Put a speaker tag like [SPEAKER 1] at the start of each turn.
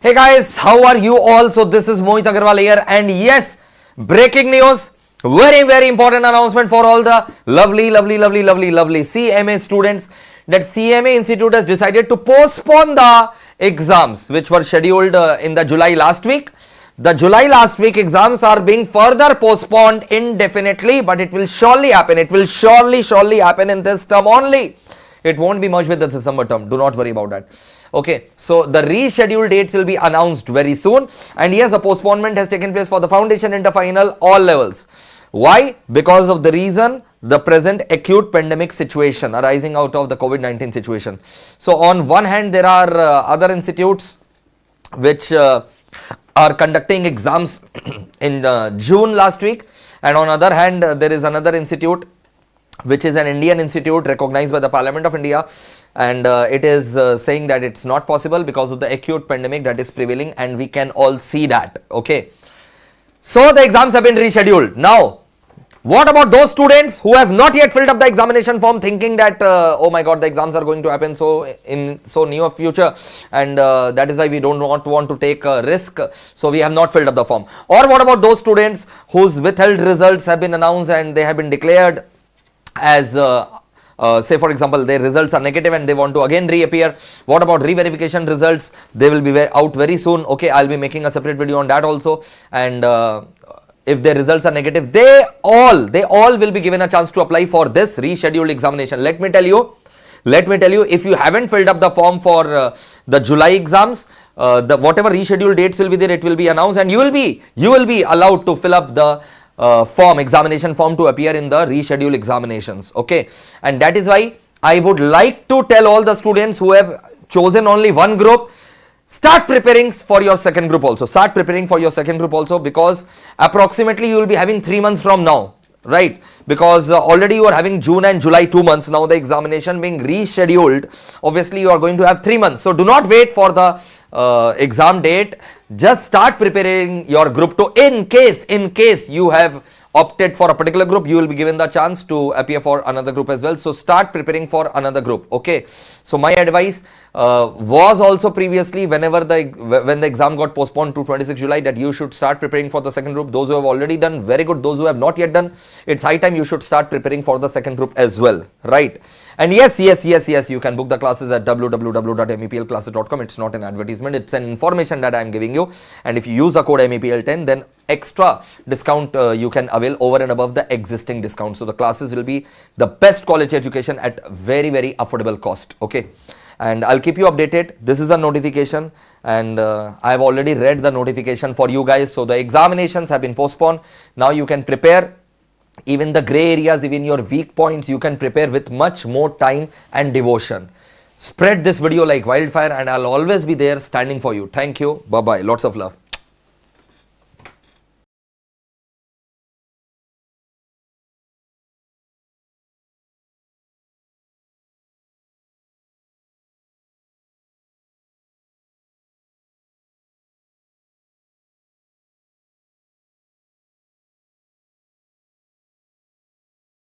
[SPEAKER 1] Hey guys, how are you all? So this is Mohit Agarwal here, and yes, breaking news, very important announcement for all the lovely CMA students, that CMA Institute has decided to postpone the exams which were scheduled in the July last week. The July last week exams are being further postponed indefinitely, but it will surely happen. It will surely happen in this term only. It won't be merged with the December term. Do not worry about that. Okay, so the rescheduled dates will be announced very soon. And yes, a postponement has taken place for the foundation interfinal all levels. Why? Because of the reason, the present acute pandemic situation arising out of the COVID-19 situation. So on one hand, there are other institutes which are conducting exams in June last week. And on other hand, there is another institute which is an Indian institute recognized by the Parliament of India, and it is saying that it's not possible because of the acute pandemic that is prevailing, and we can all see that. Okay, so the exams have been rescheduled. Now, what about those students who have not yet filled up the examination form, thinking that oh my god, the exams are going to happen in so near future, and that is why we don't want to take a risk, so we have not filled up the form? Or what about those students whose withheld results have been announced and they have been declared as say for example their results are negative and they want to again reappear? What about re-verification results? They will be out very soon. Okay, I'll be making a separate video on that also. And if their results are negative, they all will be given a chance to apply for this rescheduled examination. Let me tell you, if you haven't filled up the form for the July exams, the whatever rescheduled dates will be there, it will be announced, and you will be allowed to fill up the examination form to appear in the rescheduled examinations. Okay, and that is why I would like to tell all the students who have chosen only one group, start preparing for your second group also. Because approximately you will be having 3 months from now, right? Because already you are having June and July 2 months. Now the examination being rescheduled, obviously you are going to have 3 months. So do not wait for the exam date. Just start preparing your group 2. In case you have opted for a particular group, you will be given the chance to appear for another group as well. So start preparing for another group. Okay, so my advice was also previously, when the exam got postponed to 26 July, that you should start preparing for the second group. Those who have already done, very good. Those who have not yet done, it's high time you should start preparing for the second group as well, right? And yes, you can book the classes at www.meplclasses.com. It's not an advertisement, it's an information that I am giving you. And if you use the code MEPL10, then extra discount you can avail over and above the existing discount. So the classes will be the best quality education at very affordable cost. Okay, and I'll keep you updated. This is a notification, and I've already read the notification for you guys. So the examinations have been postponed. Now you can prepare. Even the gray areas, even your weak points, you can prepare with much more time and devotion. Spread this video like wildfire, and I'll always be there standing for you. Thank you. Bye-bye. Lots of love.